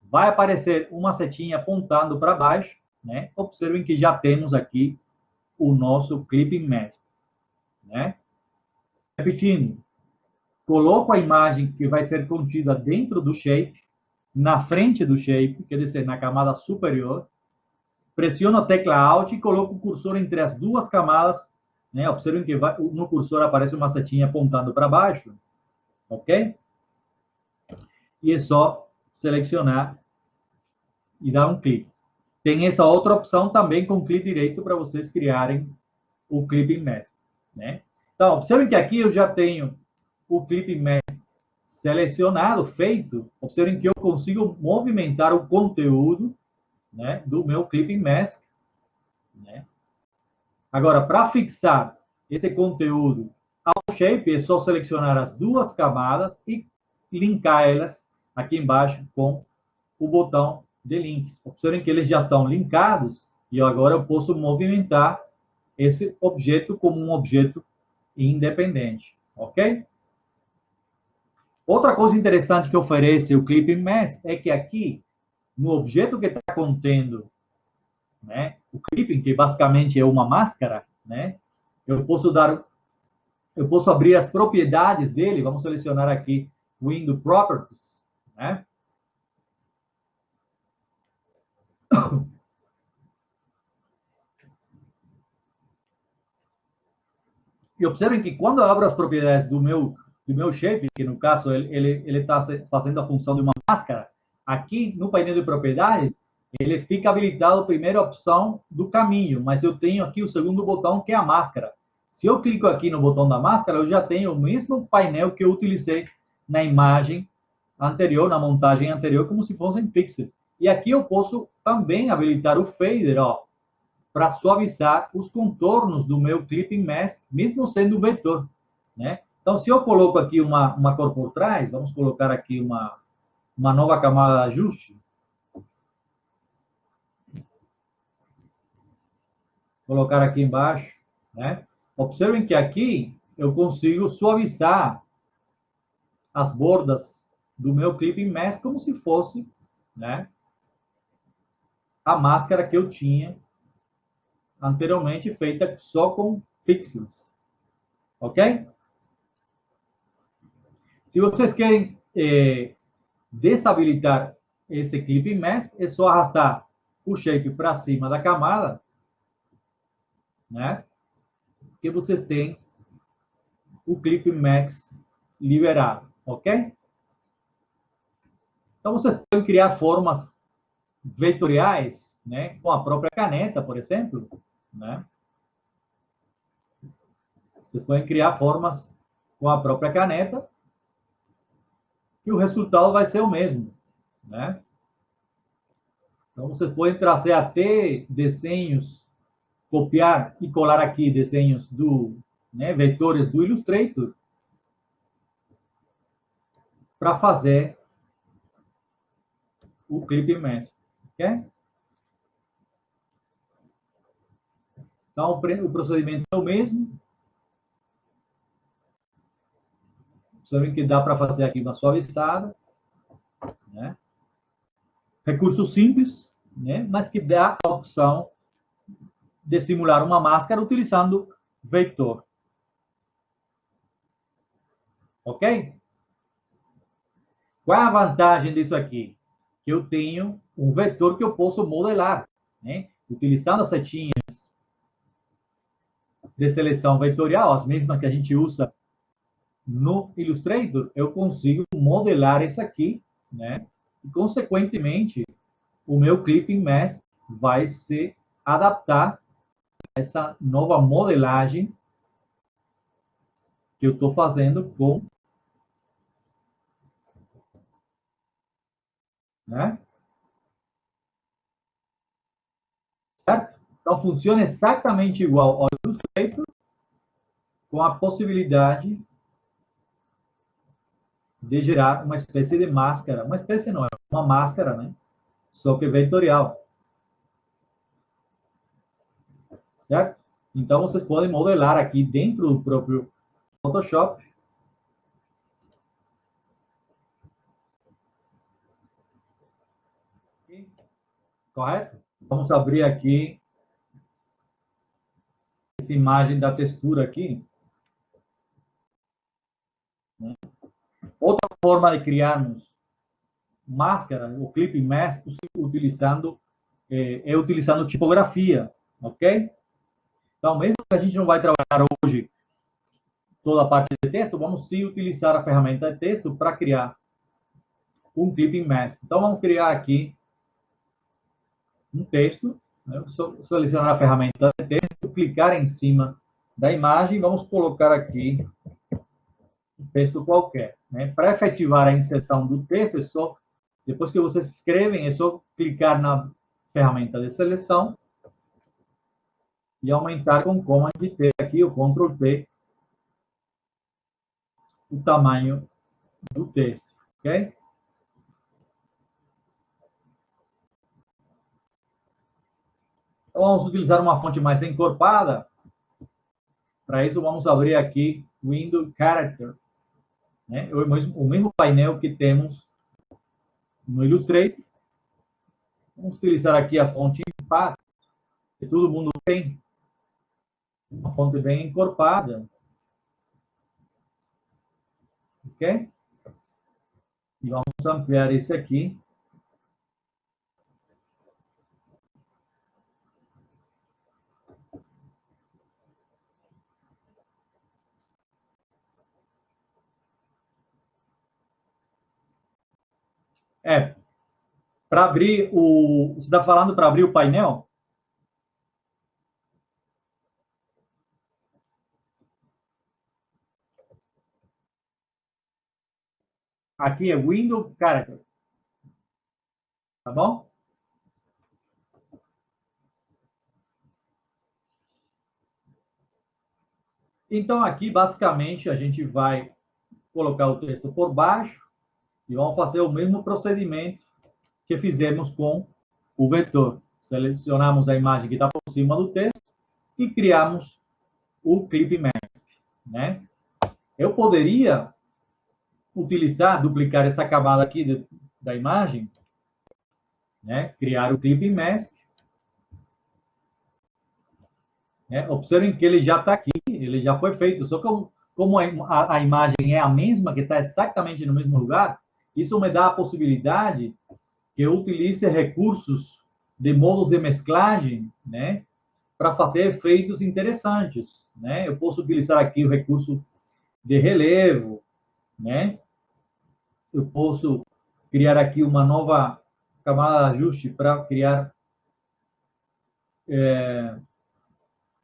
Vai aparecer uma setinha apontando para baixo, né? Observem que já temos aqui o nosso clipping mask, né? Repetindo, coloco a imagem que vai ser contida dentro do shape, na frente do shape, quer dizer, na camada superior, pressiono a tecla Alt e coloco o cursor entre as duas camadas, né? Observem que no cursor aparece uma setinha apontando para baixo, ok? E é só selecionar e dar um clique. Tem essa outra opção também com clique direito para vocês criarem o clipping mask, né? Então, observem que aqui eu já tenho o clipping mask selecionado, feito. Observem que eu consigo movimentar o conteúdo, né, do meu clipping mask, né? Agora, para fixar esse conteúdo ao shape, é só selecionar as duas camadas e linkar elas aqui embaixo com o botão de links. Observem que eles já estão linkados e agora eu posso movimentar esse objeto como um objeto independente, ok? Outra coisa interessante que oferece o Clipping Mask é que aqui, no objeto que está contendo, né, o clipping, que basicamente é uma máscara, né, eu posso abrir as propriedades dele. Vamos selecionar aqui Window Properties, né? E observem que quando eu abro as propriedades do meu shape, que no caso ele está fazendo a função de uma máscara, aqui no painel de propriedades, ele fica habilitado a primeira opção do caminho, mas eu tenho aqui o segundo botão, que é a máscara. Se eu clico aqui no botão da máscara, eu já tenho o mesmo painel que eu utilizei na imagem anterior, na montagem anterior, como se fossem pixels. E aqui eu posso também habilitar o fader, ó, para suavizar os contornos do meu clipping mask, mesmo sendo vetor, né? Então, se eu coloco aqui uma cor por trás, vamos colocar aqui uma uma nova camada de ajuste. Vou colocar aqui embaixo, né? Observem que aqui eu consigo suavizar as bordas do meu clipping mask como se fosse, né, a máscara que eu tinha anteriormente feita só com pixels, ok? Se vocês querem desabilitar esse clipping mask, é só arrastar o shape para cima da camada, né? Que vocês têm o clipping mask liberado, ok? Então vocês podem criar formas vetoriais, né? Com a própria caneta, por exemplo, né? Vocês podem criar formas com a própria caneta e o resultado vai ser o mesmo, né? Então, vocês podem trazer até desenhos, copiar e colar aqui desenhos né, vetores do Illustrator para fazer o Clip Mask, ok? Então, o procedimento é o mesmo. Você vê que dá para fazer aqui uma suavizada, né? Recurso simples, né? Mas que dá a opção de simular uma máscara utilizando vetor. Ok? Qual é a vantagem disso aqui? Que eu tenho um vetor que eu posso modelar, né? Utilizando as setinhas de seleção vetorial, as mesmas que a gente usa no Illustrator, eu consigo modelar isso aqui, né? E, consequentemente, o meu Clipping Mask vai se adaptar a essa nova modelagem que eu estou fazendo com, né? Certo? Então, funciona exatamente igual ao Illustrator, com a possibilidade de gerar uma espécie de máscara. Uma espécie não, é uma máscara, né? Só que vetorial. Certo? Então, vocês podem modelar aqui dentro do próprio Photoshop. Correto? Vamos abrir aqui essa imagem da textura aqui. Né? Outra forma de criarmos máscara, o Clipping Mask, utilizando tipografia, ok? Então, mesmo que a gente não vai trabalhar hoje toda a parte de texto, vamos sim utilizar a ferramenta de texto para criar um Clipping Mask. Então, vamos criar aqui um texto, né? Selecionar a ferramenta de texto, clicar em cima da imagem, vamos colocar aqui um texto qualquer. Né? Para efetivar a inserção do texto, é só, depois que vocês escrevem, é só clicar na ferramenta de seleção e aumentar com o Command T aqui, o Ctrl T, o tamanho do texto. Ok? Então, vamos utilizar uma fonte mais encorpada. Para isso, vamos abrir aqui Windows Character. Né? O mesmo painel que temos no Illustrator. Vamos utilizar aqui a fonte Impact, que todo mundo tem. Uma fonte bem encorpada. Ok? E vamos ampliar esse aqui. Para abrir o... Você está falando para abrir o painel? Aqui é Windows Character. Tá bom? Então, aqui, basicamente, a gente vai colocar o texto por baixo, E vamos fazer o mesmo procedimento que fizemos com o vetor. Selecionamos a imagem que está por cima do texto e criamos o Clip Mask, né? Eu poderia duplicar essa camada aqui da imagem, né? Criar o Clip Mask. Né? Observem que ele já está aqui, ele já foi feito, só que como a imagem é a mesma, que está exatamente no mesmo lugar, isso me dá a possibilidade que eu utilize recursos de modos de mesclagem, né, para fazer efeitos interessantes, né? Eu posso utilizar aqui o recurso de relevo, né? Eu posso criar aqui uma nova camada de ajuste para criar,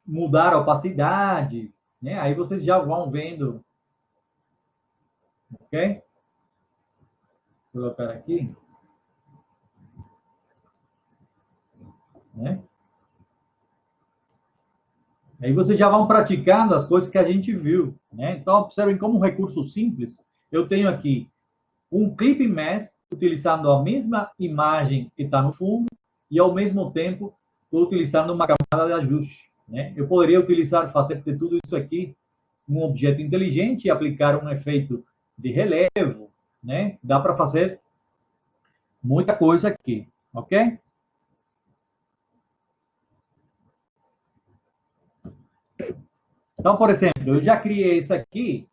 mudar a opacidade, né? Aí vocês já vão vendo, ok? Vou colocar aqui, né? Aí vocês já vão praticando as coisas que a gente viu, né? Então, observem como um recurso simples, eu tenho aqui um Clip Mask, utilizando a mesma imagem que está no fundo, e ao mesmo tempo estou utilizando uma camada de ajuste, né? Eu poderia fazer de tudo isso aqui um objeto inteligente e aplicar um efeito de relevo, né? Dá para fazer muita coisa aqui, ok? Então, por exemplo, eu já criei isso aqui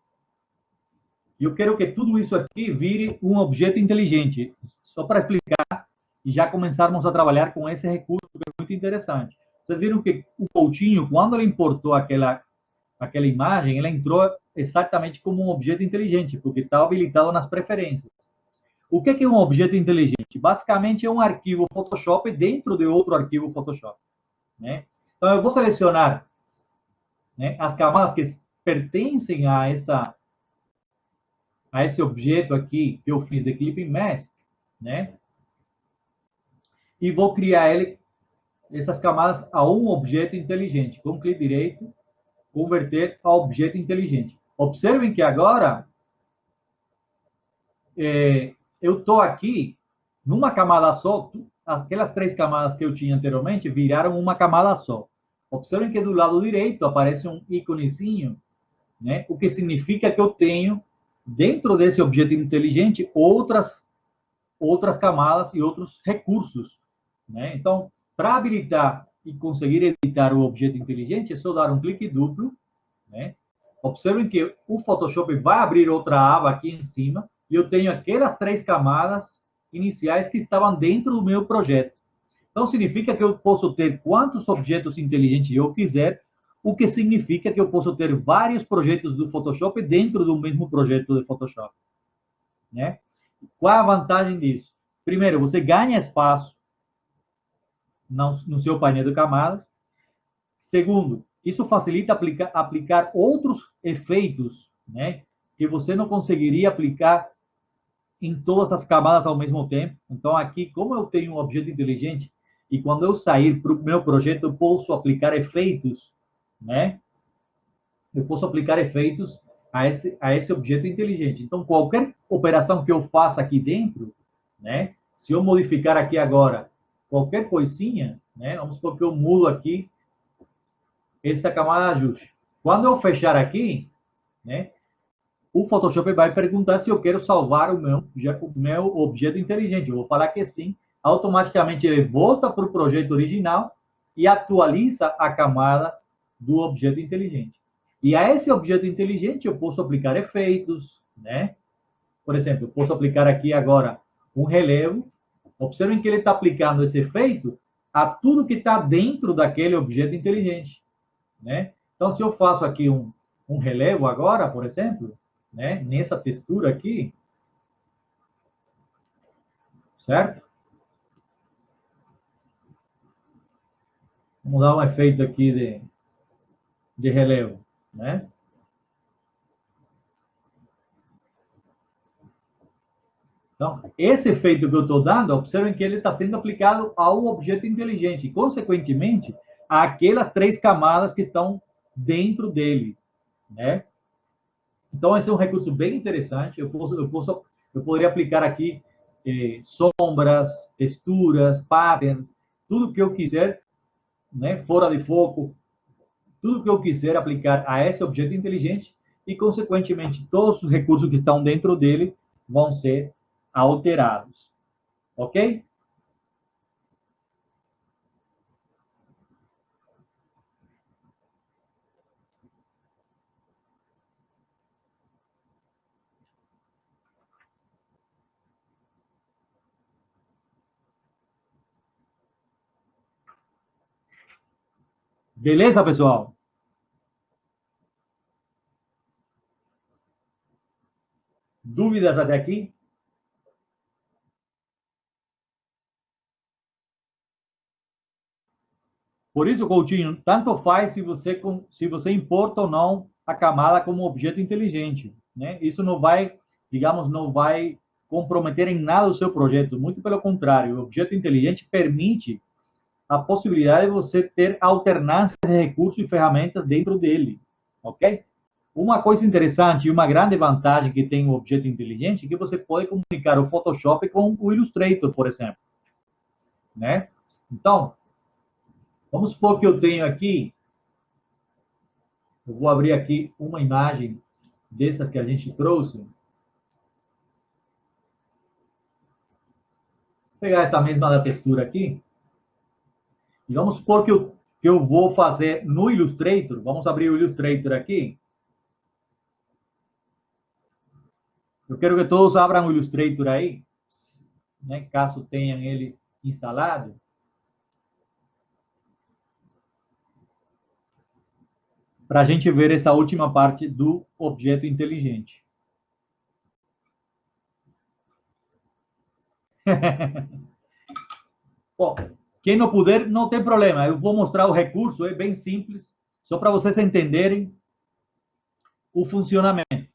e eu quero que tudo isso aqui vire um objeto inteligente. Só para explicar e já começarmos a trabalhar com esse recurso que é muito interessante. Vocês viram que o Coutinho, quando ele importou aquela imagem, ele entrou exatamente como um objeto inteligente, porque está habilitado nas preferências. O que é um objeto inteligente? Basicamente é um arquivo Photoshop dentro de outro arquivo Photoshop, né? Então eu vou selecionar, né, as camadas que pertencem a esse objeto aqui que eu fiz de Clipping Mask, né? E vou criar essas camadas a um objeto inteligente. Com clique direito, converter a objeto inteligente. Observem que agora eu estou aqui numa camada só. Aquelas 3 camadas que eu tinha anteriormente viraram uma camada só. Observem que do lado direito aparece um íconezinho, né? O que significa que eu tenho, dentro desse objeto inteligente, outras camadas e outros recursos, né? Então, para habilitar e conseguir editar o objeto inteligente, é só dar um clique duplo, né? Observem que o Photoshop vai abrir outra aba aqui em cima e eu tenho aquelas 3 camadas iniciais que estavam dentro do meu projeto. Então, significa que eu posso ter quantos objetos inteligentes eu quiser, o que significa que eu posso ter vários projetos do Photoshop dentro do mesmo projeto de Photoshop, né? Qual é a vantagem disso? Primeiro, você ganha espaço no seu painel de camadas. Segundo, isso facilita aplicar outros efeitos, né, que você não conseguiria aplicar em todas as camadas ao mesmo tempo. Então, aqui, como eu tenho um objeto inteligente, e quando eu sair para o meu projeto, eu posso aplicar efeitos, né? Eu posso aplicar efeitos a esse objeto inteligente. Então, qualquer operação que eu faça aqui dentro, né? Se eu modificar aqui agora qualquer coisinha, né? Vamos supor que eu mudo aqui essa camada de ajuste. Quando eu fechar aqui, né? O Photoshop vai perguntar se eu quero salvar o meu objeto inteligente. Eu vou falar que sim. Automaticamente ele volta para o projeto original e atualiza a camada do objeto inteligente. E a esse objeto inteligente eu posso aplicar efeitos, né? Por exemplo, eu posso aplicar aqui agora um relevo. Observem que ele está aplicando esse efeito a tudo que está dentro daquele objeto inteligente, né? Então, se eu faço aqui um relevo agora, por exemplo, né, nessa textura aqui, certo? Vamos dar um efeito aqui de relevo, né? Então, esse efeito que eu estou dando, observem que ele está sendo aplicado ao objeto inteligente e, consequentemente, àquelas 3 camadas que estão dentro dele, né? Então, esse é um recurso bem interessante. Eu Eu poderia aplicar aqui sombras, texturas, patterns, tudo que eu quiser, né, fora de foco, tudo que eu quiser aplicar a esse objeto inteligente e, consequentemente, todos os recursos que estão dentro dele vão ser alterados. Ok? Beleza, pessoal? Dúvidas até aqui? Por isso, Coutinho, tanto faz se você importa ou não a camada como objeto inteligente, né? Isso não vai, digamos, não vai comprometer em nada o seu projeto. Muito pelo contrário, o objeto inteligente permite a possibilidade de você ter alternância de recursos e ferramentas dentro dele, ok? Uma coisa interessante e uma grande vantagem que tem o objeto inteligente é que você pode comunicar o Photoshop com o Illustrator, por exemplo, né? Então, vamos supor que eu tenho aqui, eu vou abrir aqui uma imagem dessas que a gente trouxe. Vou pegar essa mesma da textura aqui. E vamos supor que eu vou fazer no Illustrator. Vamos abrir o Illustrator aqui. Eu quero que todos abram o Illustrator aí, né, caso tenham ele instalado. Para a gente ver essa última parte do objeto inteligente. Bom, quem não puder, não tem problema. Eu vou mostrar o recurso, é bem simples, só para vocês entenderem o funcionamento.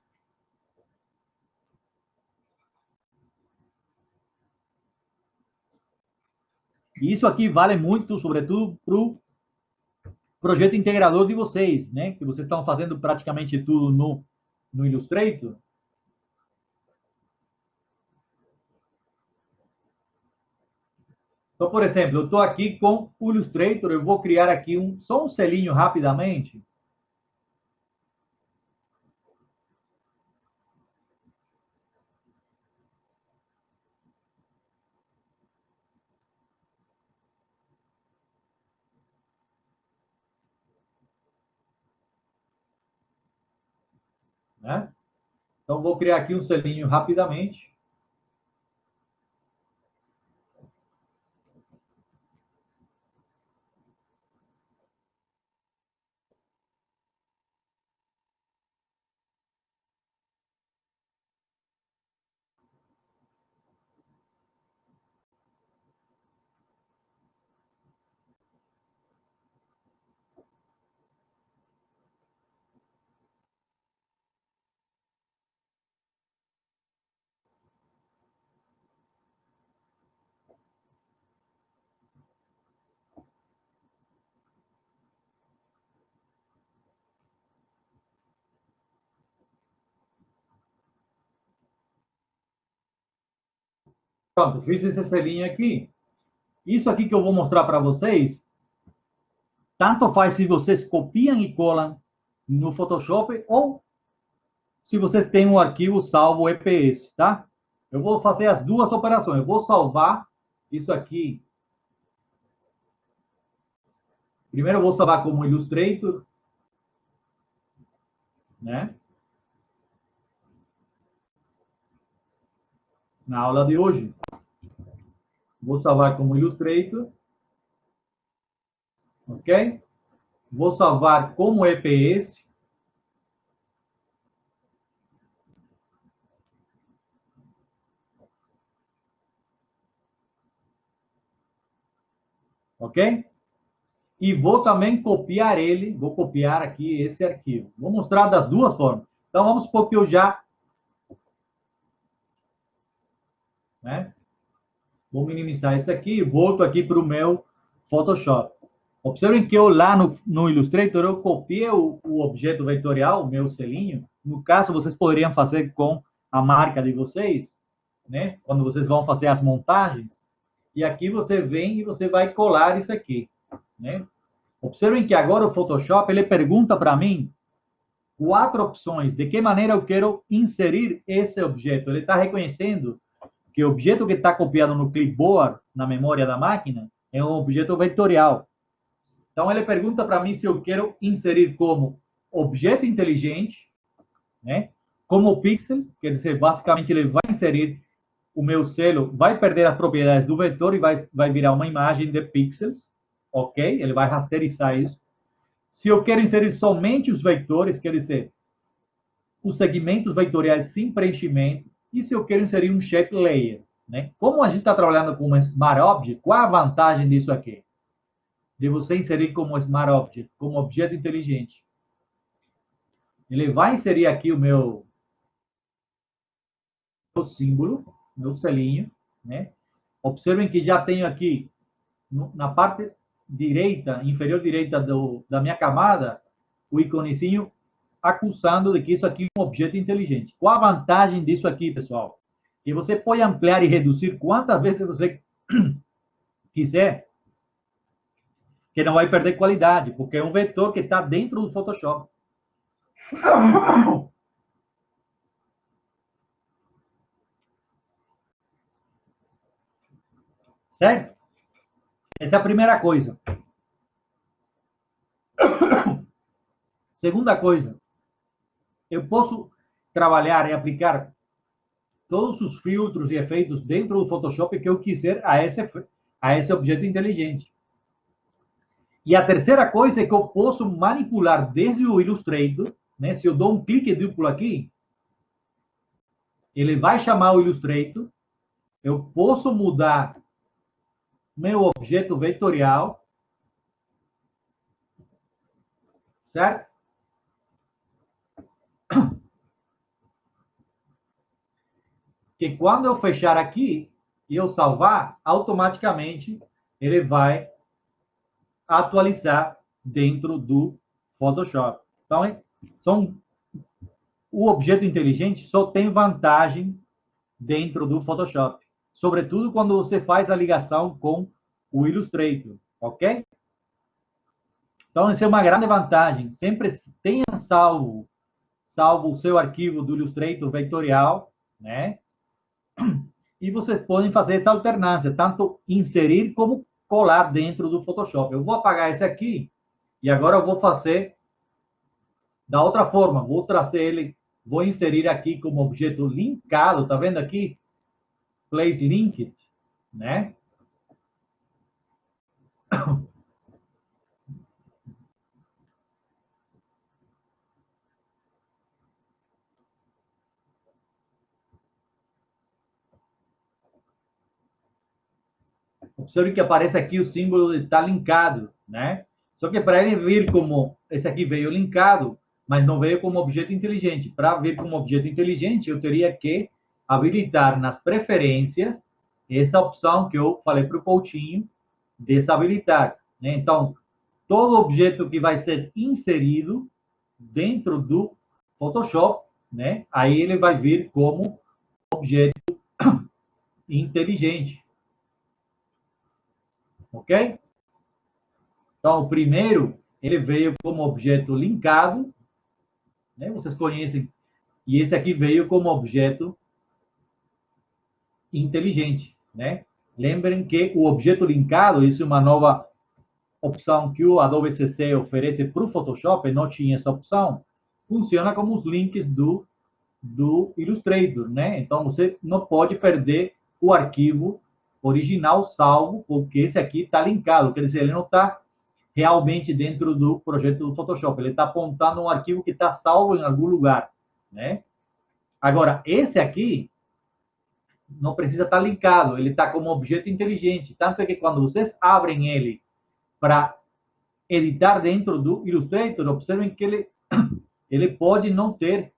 E isso aqui vale muito, sobretudo, para o projeto integrador de vocês, né? Que vocês estão fazendo praticamente tudo no Illustrator. Então, por exemplo, eu estou aqui com o Illustrator, eu vou criar aqui só um selinho rapidamente. Né? Então, vou criar aqui um selinho rapidamente. Pronto, fiz esse selinho aqui. Isso aqui que eu vou mostrar para vocês, tanto faz se vocês copiam e colam no Photoshop ou se vocês têm um arquivo salvo EPS, tá? Eu vou fazer as duas operações. Eu vou salvar isso aqui. Primeiro eu vou salvar como Illustrator, né? Na aula de hoje. Vou salvar como Illustrator. Ok? Vou salvar como EPS. Ok? E vou também copiar ele, vou copiar aqui esse arquivo. Vou mostrar das duas formas. Então, vamos supor que eu já... Né? Vou minimizar isso aqui e volto aqui para o meu Photoshop. Observem que eu lá no Illustrator, eu copiei o objeto vetorial, o meu selinho. No caso, vocês poderiam fazer com a marca de vocês. né? Quando vocês vão fazer as montagens. E aqui você vem e você vai colar isso aqui, né? Observem que agora o Photoshop, ele pergunta para mim 4 opções. De que maneira eu quero inserir esse objeto? Ele está reconhecendo que o objeto que está copiado no clipboard, na memória da máquina, é um objeto vetorial. Então, ele pergunta para mim se eu quero inserir como objeto inteligente, né? Como pixel, quer dizer, basicamente ele vai inserir o meu selo, vai perder as propriedades do vetor e vai virar uma imagem de pixels, ok? Ele vai rasterizar isso. Se eu quero inserir somente os vetores, quer dizer, os segmentos vetoriais sem preenchimento, e se eu quero inserir um shape layer, né? Como a gente está trabalhando com uma Smart Object, qual a vantagem disso aqui? De você inserir como Smart Object, como objeto inteligente. Ele vai inserir aqui o meu símbolo, meu selinho, né? Observem que já tenho aqui, na parte direita, inferior direita da minha camada, o iconezinho acusando de que isso aqui é um objeto inteligente. Qual a vantagem disso aqui, pessoal? Que você pode ampliar e reduzir quantas vezes você quiser, que não vai perder qualidade, porque é um vetor que está dentro do Photoshop. Certo? Essa é a primeira coisa. Segunda coisa, eu posso trabalhar e aplicar todos os filtros e efeitos dentro do Photoshop que eu quiser a esse objeto inteligente. E a terceira coisa é que eu posso manipular desde o Illustrator, né? Se eu dou um clique duplo aqui, ele vai chamar o Illustrator, eu posso mudar meu objeto vetorial, certo? Que quando eu fechar aqui e eu salvar, automaticamente ele vai atualizar dentro do Photoshop. Então, o objeto inteligente só tem vantagem dentro do Photoshop, sobretudo quando você faz a ligação com o Illustrator, ok? Então, essa é uma grande vantagem. Sempre tenha salvo o seu arquivo do Illustrator vetorial, né? E vocês podem fazer essa alternância, tanto inserir como colar dentro do Photoshop. Eu vou apagar esse aqui e agora eu vou fazer da outra forma. Vou trazer ele, vou inserir aqui como objeto linkado, tá vendo aqui? Place linked, né? Observe que aparece aqui o símbolo de estar linkado, né? Só que para ele vir como, esse aqui veio linkado, mas não veio como objeto inteligente. Para vir como objeto inteligente, eu teria que habilitar nas preferências essa opção que eu falei para o Coutinho, desabilitar, né? Então, todo objeto que vai ser inserido dentro do Photoshop, né? Aí ele vai vir como objeto inteligente, ok? Então, o primeiro, ele veio como objeto linkado, né? Vocês conhecem, e esse aqui veio como objeto inteligente, né? Lembrem que o objeto linkado, isso é uma nova opção que o Adobe CC oferece para o Photoshop, não tinha essa opção, funciona como os links do Illustrator, né? Então, você não pode perder o arquivo original salvo, porque esse aqui está linkado, quer dizer, ele não está realmente dentro do projeto do Photoshop, ele está apontando um arquivo que está salvo em algum lugar, né? Agora, esse aqui não precisa estar linkado, ele está como objeto inteligente, tanto é que quando vocês abrem ele para editar dentro do Illustrator, observem que ele pode não ter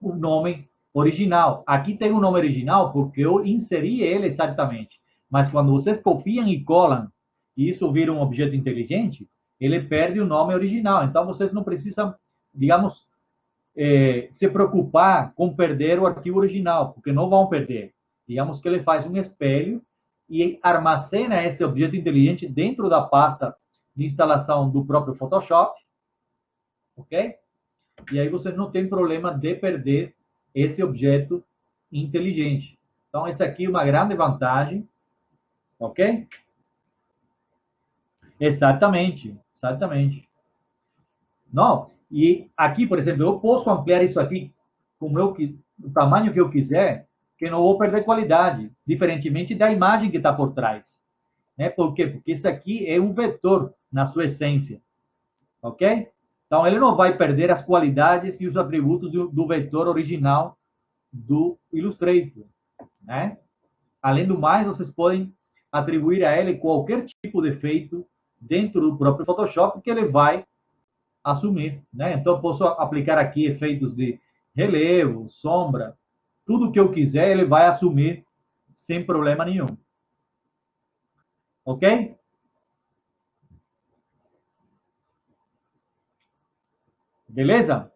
o nome original. Aqui tem o nome original porque eu inseri ele exatamente. Mas quando vocês copiam e colam, e isso vira um objeto inteligente, ele perde o nome original. Então, vocês não precisam, digamos, se preocupar com perder o arquivo original, porque não vão perder. Digamos que ele faz um espelho e armazena esse objeto inteligente dentro da pasta de instalação do próprio Photoshop, ok? E aí você não tem problema de perder esse objeto inteligente. Então, essa aqui é uma grande vantagem, ok? Exatamente, exatamente. Não, e aqui, por exemplo, eu posso ampliar isso aqui com o tamanho que eu quiser, que não vou perder qualidade, diferentemente da imagem que está por trás. Né? Por quê? Porque isso aqui é um vetor na sua essência, ok? Então, ele não vai perder as qualidades e os atributos do vetor original do Illustrator, né? Além do mais, vocês podem atribuir a ele qualquer tipo de efeito dentro do próprio Photoshop que ele vai assumir, né? Então, eu posso aplicar aqui efeitos de relevo, sombra, tudo que eu quiser, ele vai assumir sem problema nenhum. Ok? Beleza?